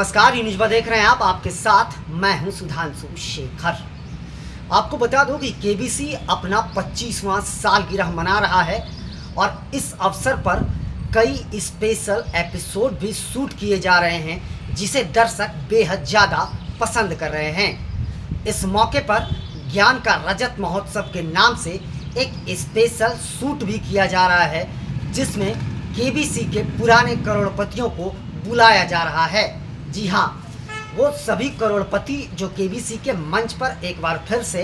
नमस्कार, न्यूज देख रहे हैं आप। आपके साथ मैं हूं सुधांशु शेखर। आपको बता दूं कि केबीसी अपना 25वां सालगिरह मना रहा है और इस अवसर पर कई स्पेशल एपिसोड भी शूट किए जा रहे हैं, जिसे दर्शक बेहद ज़्यादा पसंद कर रहे हैं। इस मौके पर ज्ञान का रजत महोत्सव के नाम से एक स्पेशल शूट भी किया जा रहा है, जिसमें केबीसी के पुराने करोड़पतियों को बुलाया जा रहा है। जी हाँ, वो सभी करोड़पति जो केबीसी के मंच पर एक बार फिर से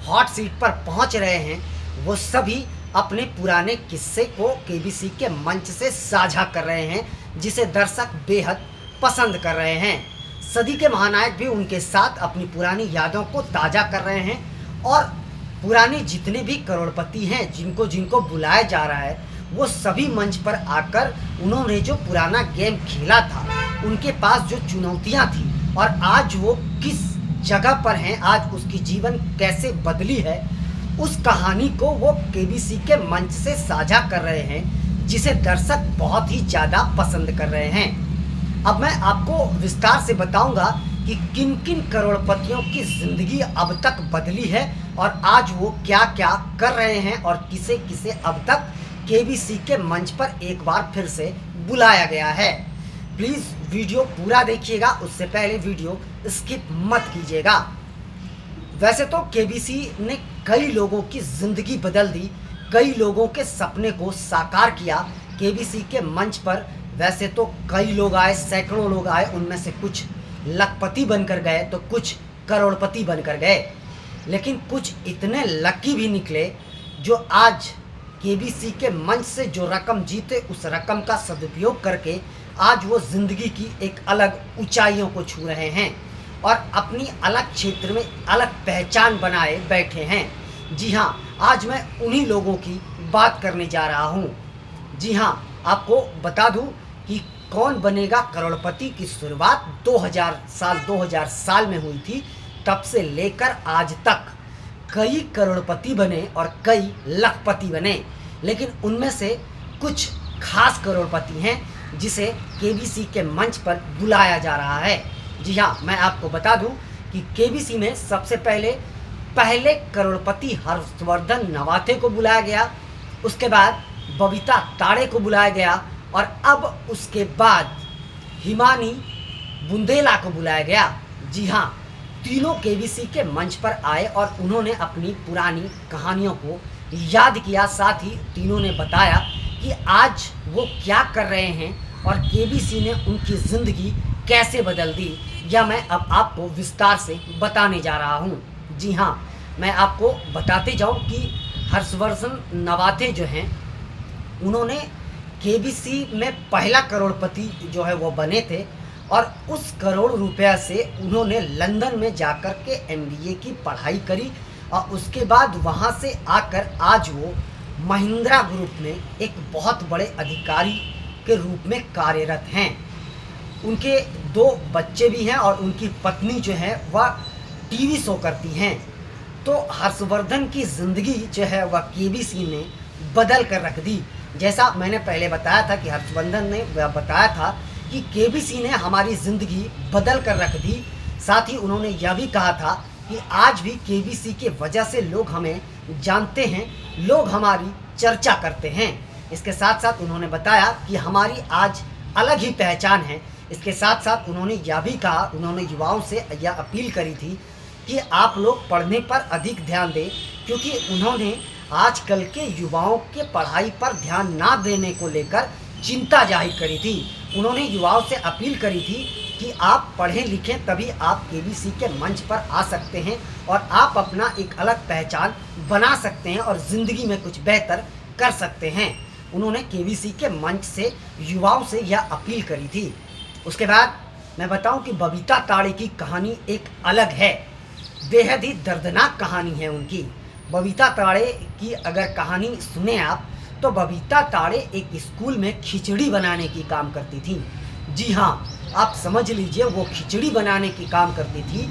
हॉट सीट पर पहुंच रहे हैं, वो सभी अपने पुराने किस्से को केबीसी के मंच से साझा कर रहे हैं, जिसे दर्शक बेहद पसंद कर रहे हैं। सदी के महानायक भी उनके साथ अपनी पुरानी यादों को ताज़ा कर रहे हैं और पुराने जितने भी करोड़पति हैं जिनको जिनको बुलाया जा रहा है, वो सभी मंच पर आकर उन्होंने जो पुराना गेम खेला था, उनके पास जो चुनौतियां थी और आज वो किस जगह पर हैं, आज उसकी जीवन कैसे बदली है, उस कहानी को वो केबीसी के मंच से साझा कर रहे हैं, जिसे दर्शक बहुत ही ज़्यादा पसंद कर रहे हैं। अब मैं आपको विस्तार से बताऊंगा कि किन किन करोड़पतियों की ज़िंदगी अब तक बदली है और आज वो क्या क्या कर रहे हैं और किसे किसे अब तक केबीसी के मंच पर एक बार फिर से बुलाया गया है। प्लीज़ वीडियो पूरा देखिएगा, उससे पहले वीडियो स्किप मत कीजिएगा। वैसे तो केबीसी ने कई लोगों की ज़िंदगी बदल दी, कई लोगों के सपने को साकार किया। केबीसी के मंच पर वैसे तो कई लोग आए, सैकड़ों लोग आए, उनमें से कुछ लखपति बनकर गए तो कुछ करोड़पति बनकर गए, लेकिन कुछ इतने लकी भी निकले जो आज केबीसी के मंच से जो रकम जीते, उस रकम का सदुपयोग करके आज वो ज़िंदगी की एक अलग ऊंचाइयों को छू रहे हैं और अपनी अलग क्षेत्र में अलग पहचान बनाए बैठे हैं। जी हाँ, आज मैं उन्हीं लोगों की बात करने जा रहा हूँ। जी हाँ, आपको बता दूँ कि कौन बनेगा करोड़पति की शुरुआत 2000 साल में हुई थी। तब से लेकर आज तक कई करोड़पति बने और कई लखपति बने, लेकिन उनमें से कुछ खास करोड़पति हैं जिसे केबीसी के मंच पर बुलाया जा रहा है। जी हाँ, मैं आपको बता दूं कि केबीसी में सबसे पहले करोड़पति हर्षवर्धन नवाथे को बुलाया गया, उसके बाद बबीता ताड़े को बुलाया गया और अब उसके बाद हिमानी बुंदेला को बुलाया गया। जी हाँ, तीनों केबीसी के मंच पर आए और उन्होंने अपनी पुरानी कहानियों को याद किया। साथ ही तीनों ने बताया कि आज वो क्या कर रहे हैं और केबीसी ने उनकी ज़िंदगी कैसे बदल दी। यह मैं अब आपको विस्तार से बताने जा रहा हूँ। जी हाँ, मैं आपको बताते जाऊँ कि हर्षवर्धन नवाथे जो हैं, उन्होंने केबीसी में पहला करोड़पति जो है वो बने थे और उस करोड़ रुपया से उन्होंने लंदन में जाकर के MBA की पढ़ाई करी और उसके बाद वहाँ से आकर आज वो महिंद्रा ग्रुप में एक बहुत बड़े अधिकारी के रूप में कार्यरत हैं। उनके 2 बच्चे भी हैं और उनकी पत्नी जो है वह टीवी शो करती हैं। तो हर्षवर्धन की ज़िंदगी जो है वह केबीसी ने बदल कर रख दी। जैसा मैंने पहले बताया था कि हर्षवर्धन ने बताया था कि केबीसी ने हमारी ज़िंदगी बदल कर रख दी। साथ ही उन्होंने यह भी कहा था कि आज भी केबीसी के वजह से लोग हमें जानते हैं, लोग हमारी चर्चा करते हैं। इसके साथ साथ उन्होंने बताया कि हमारी आज अलग ही पहचान है। इसके साथ साथ उन्होंने यह भी कहा, उन्होंने युवाओं से यह अपील करी थी कि आप लोग पढ़ने पर अधिक ध्यान दें, क्योंकि उन्होंने आजकल के युवाओं के पढ़ाई पर ध्यान ना देने को लेकर चिंता जाहिर करी थी। उन्होंने युवाओं से अपील करी थी कि आप पढ़ें लिखें, तभी आप केबीसी के मंच पर आ सकते हैं और आप अपना एक अलग पहचान बना सकते हैं और ज़िंदगी में कुछ बेहतर कर सकते हैं। उन्होंने केबीसी के मंच से युवाओं से यह अपील करी थी। उसके बाद मैं बताऊं कि बबीता ताड़े की कहानी एक अलग है, बेहद ही दर्दनाक कहानी है उनकी। बबीता ताड़े की अगर कहानी सुने आप, तो बबीता ताड़े एक स्कूल में खिचड़ी बनाने की काम करती थी। जी हाँ, आप समझ लीजिए, वो खिचड़ी बनाने की काम करती थी,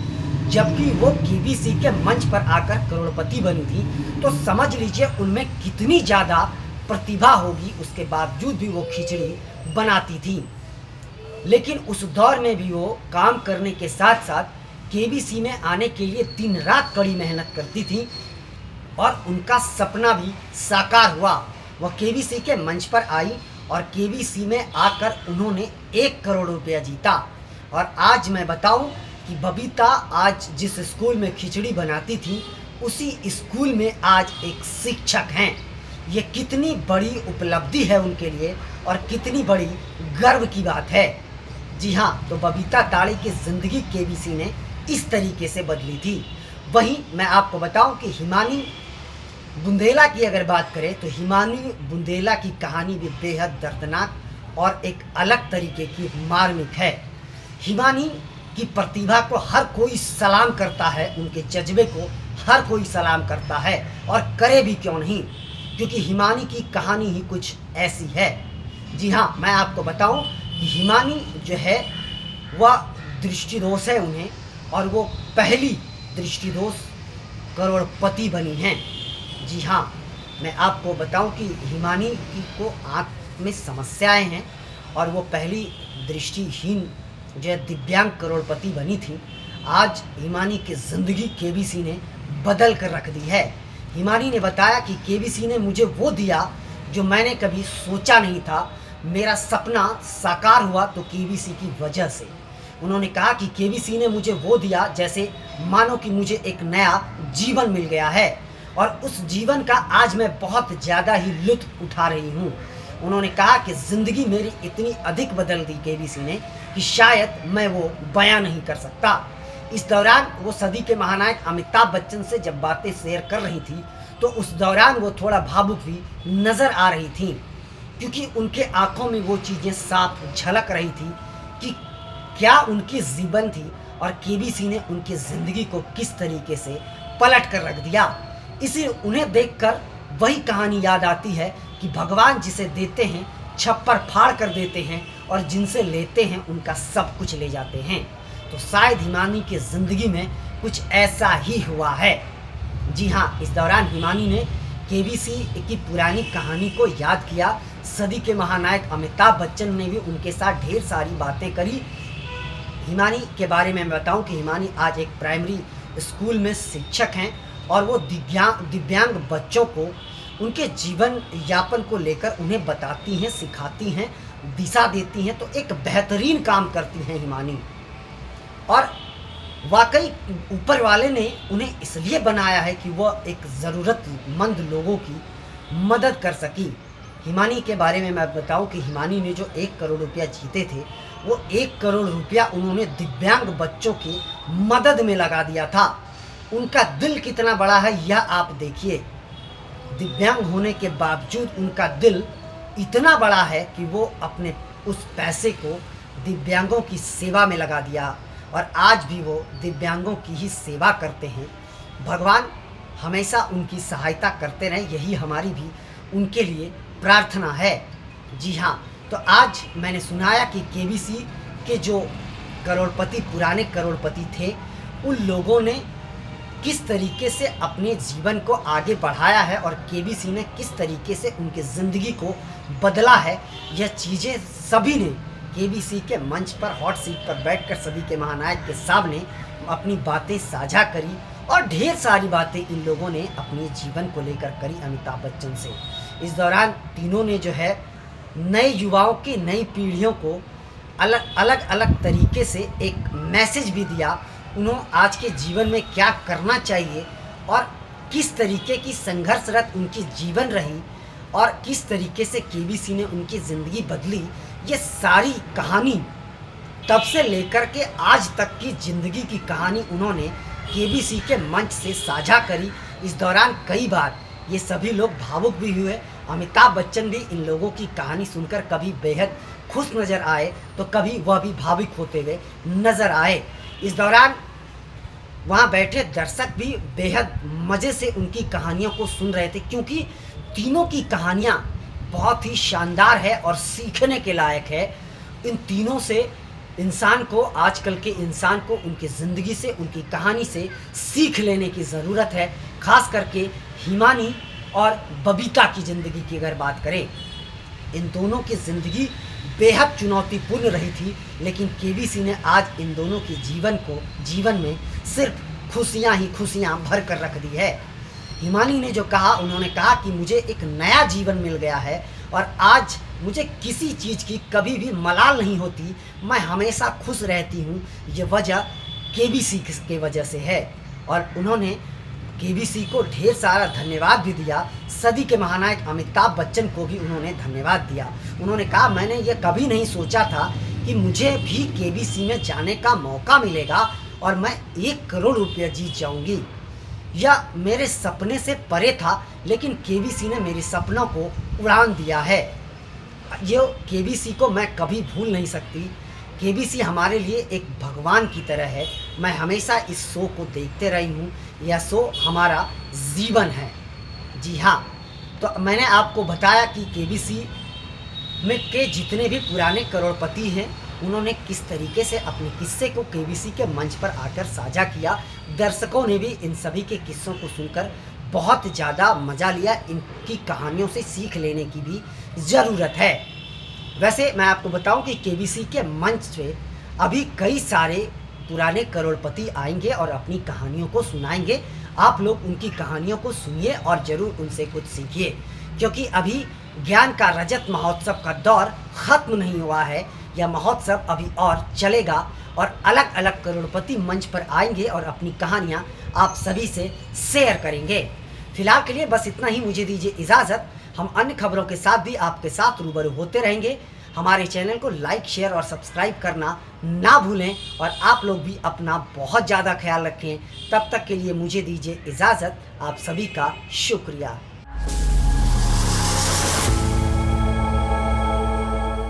जबकि वो केबीसी के मंच पर आकर करोड़पति बनी थी। तो समझ लीजिए उनमें कितनी ज़्यादा प्रतिभा होगी, उसके बावजूद भी वो खिचड़ी बनाती थी। लेकिन उस दौर में भी वो काम करने के साथ साथ केबीसी में आने के लिए दिन रात कड़ी मेहनत करती थी और उनका सपना भी साकार हुआ। वह केबीसी के मंच पर आई और केबीसी में आकर उन्होंने 1 करोड़ रुपया जीता। और आज मैं बताऊं कि बबीता आज जिस स्कूल में खिचड़ी बनाती थी उसी स्कूल में आज एक शिक्षक हैं। ये कितनी बड़ी उपलब्धि है उनके लिए और कितनी बड़ी गर्व की बात है। जी हाँ, तो बबीता ताड़ी की ज़िंदगी केबीसी ने इस तरीके से बदली थी। वहीं मैं आपको बताऊं कि हिमानी बुंदेला की अगर बात करें तो हिमानी बुंदेला की कहानी भी बेहद दर्दनाक और एक अलग तरीके की मार्मिक है। हिमानी की प्रतिभा को हर कोई सलाम करता है, उनके जज्बे को हर कोई सलाम करता है और करे भी क्यों नहीं, क्योंकि हिमानी की कहानी ही कुछ ऐसी है। जी हाँ, मैं आपको बताऊं कि हिमानी जो है वह दृष्टिदोष है उन्हें, और वो पहली दृष्टिदोष करोड़पति बनी हैं। जी हाँ, मैं आपको बताऊं कि हिमानी की को आँख में समस्याएं हैं और वो पहली दृष्टिहीन जो है दिव्यांग करोड़पति बनी थी। आज हिमानी की ज़िंदगी केबीसी ने बदल कर रख दी है। हिमानी ने बताया कि केबीसी ने मुझे वो दिया जो मैंने कभी सोचा नहीं था। मेरा सपना साकार हुआ तो केबीसी की वजह से। उन्होंने कहा कि केबीसी ने मुझे वो दिया जैसे मानो कि मुझे एक नया जीवन मिल गया है और उस जीवन का आज मैं बहुत ज़्यादा ही लुत्फ़ उठा रही हूँ। उन्होंने कहा कि ज़िंदगी मेरी इतनी अधिक बदल दी केबीसी ने कि शायद मैं वो बयां नहीं कर सकता। इस दौरान वो सदी के महानायक अमिताभ बच्चन से जब बातें शेयर कर रही थी तो उस दौरान वो थोड़ा भावुक भी नज़र आ रही थी, क्योंकि उनके आंखों में वो चीज़ें साफ झलक रही थी कि क्या उनकी जीवन थी और केबीसी ने उनकी ज़िंदगी को किस तरीके से पलट कर रख दिया। इसी उन्हें देखकर वही कहानी याद आती है कि भगवान जिसे देते हैं छप्पर फाड़ कर देते हैं और जिनसे लेते हैं उनका सब कुछ ले जाते हैं। तो शायद हिमानी की ज़िंदगी में कुछ ऐसा ही हुआ है। जी हाँ, इस दौरान हिमानी ने केबीसी की पुरानी कहानी को याद किया। सदी के महानायक अमिताभ बच्चन ने भी उनके साथ ढेर सारी बातें करी। हिमानी के बारे में मैं बताऊं कि हिमानी आज एक प्राइमरी स्कूल में शिक्षक हैं और वो दिव्यांग बच्चों को उनके जीवन यापन को लेकर उन्हें बताती हैं, सिखाती हैं, दिशा देती हैं। तो एक बेहतरीन काम करती हैं हिमानी, और वाकई ऊपर वाले ने उन्हें इसलिए बनाया है कि वह एक ज़रूरतमंद लोगों की मदद कर सकी। हिमानी के बारे में मैं बताऊं कि हिमानी ने जो 1 करोड़ रुपया जीते थे वो 1 करोड़ रुपया उन्होंने दिव्यांग बच्चों की मदद में लगा दिया था। उनका दिल कितना बड़ा है यह आप देखिए। दिव्यांग होने के बावजूद उनका दिल इतना बड़ा है कि वो अपने उस पैसे को दिव्यांगों की सेवा में लगा दिया और आज भी वो दिव्यांगों की ही सेवा करते हैं। भगवान हमेशा उनकी सहायता करते रहें, यही हमारी भी उनके लिए प्रार्थना है। जी हाँ, तो आज मैंने सुनाया कि केबीसी के जो करोड़पति पुराने करोड़पति थे उन लोगों ने किस तरीके से अपने जीवन को आगे बढ़ाया है और केबीसी ने किस तरीके से उनकी ज़िंदगी को बदला है। यह चीज़ें सभी ने केबीसी के मंच पर हॉट सीट पर बैठकर सदी के महानायक के सामने अपनी बातें साझा करी और ढेर सारी बातें इन लोगों ने अपने जीवन को लेकर करी अमिताभ बच्चन से। इस दौरान तीनों ने जो है नए युवाओं की नई पीढ़ियों को अलग अलग तरीके से एक मैसेज भी दिया। उन्होंने आज के जीवन में क्या करना चाहिए और किस तरीके की संघर्षरत उनकी जीवन रही और किस तरीके से केबीसी ने उनकी ज़िंदगी बदली, ये सारी कहानी तब से लेकर के आज तक की ज़िंदगी की कहानी उन्होंने केबीसी के मंच से साझा करी। इस दौरान कई बार ये सभी लोग भावुक भी हुए। अमिताभ बच्चन भी इन लोगों की कहानी सुनकर कभी बेहद खुश नज़र आए तो कभी वह भी भावुक होते हुए नज़र आए। इस दौरान वहाँ बैठे दर्शक भी बेहद मज़े से उनकी कहानियों को सुन रहे थे, क्योंकि तीनों की कहानियाँ बहुत ही शानदार है और सीखने के लायक है। इन तीनों से इंसान को, आजकल के इंसान को उनकी ज़िंदगी से, उनकी कहानी से सीख लेने की ज़रूरत है। ख़ास करके हिमानी और बबीता की ज़िंदगी की अगर बात करें इन दोनों की ज़िंदगी बेहद चुनौतीपूर्ण रही थी, लेकिन केबीसी ने आज इन दोनों के जीवन में सिर्फ खुशियाँ ही खुशियाँ भर कर रख दी है। हिमानी ने जो कहा, उन्होंने कहा कि मुझे एक नया जीवन मिल गया है और आज मुझे किसी चीज़ की कभी भी मलाल नहीं होती, मैं हमेशा खुश रहती हूँ। ये वजह केबीसी के वजह से है। और उन्होंने केबीसी को ढेर सारा धन्यवाद भी दिया। सदी के महानायक अमिताभ बच्चन को भी उन्होंने धन्यवाद दिया। उन्होंने कहा, मैंने ये कभी नहीं सोचा था कि मुझे भी केबीसी में जाने का मौका मिलेगा और मैं 1 करोड़ रुपया जीत जाऊंगी। यह मेरे सपने से परे था, लेकिन केबीसी ने मेरे सपनों को उड़ान दिया है। ये केबीसी को मैं कभी भूल नहीं सकती। केबीसी हमारे लिए एक भगवान की तरह है। मैं हमेशा इस शो को देखते रही हूँ। यह शो हमारा जीवन है। जी हाँ, तो मैंने आपको बताया कि केबीसी में के जितने भी पुराने करोड़पति हैं, उन्होंने किस तरीके से अपने किस्से को केबीसी के मंच पर आकर साझा किया। दर्शकों ने भी इन सभी के किस्सों को सुनकर बहुत ज़्यादा मज़ा लिया। इनकी कहानियों से सीख लेने की भी ज़रूरत है। वैसे मैं आपको बताऊं कि केबीसी के मंच पे अभी कई सारे पुराने करोड़पति आएंगे और अपनी कहानियों को सुनाएंगे। आप लोग उनकी कहानियों को सुनिए और ज़रूर उनसे कुछ सीखिए, क्योंकि अभी ज्ञान का रजत महोत्सव का दौर ख़त्म नहीं हुआ है। यह महोत्सव अभी और चलेगा और अलग अलग करोड़पति मंच पर आएंगे और अपनी कहानियाँ आप सभी से शेयर करेंगे। फिलहाल के लिए बस इतना ही, मुझे दीजिए इजाज़त। हम अन्य खबरों के साथ भी आपके साथ रूबरू होते रहेंगे। हमारे चैनल को लाइक, शेयर और सब्सक्राइब करना ना भूलें और आप लोग भी अपना बहुत ज़्यादा ख्याल रखें। तब तक के लिए मुझे दीजिए इजाज़त। आप सभी का शुक्रिया।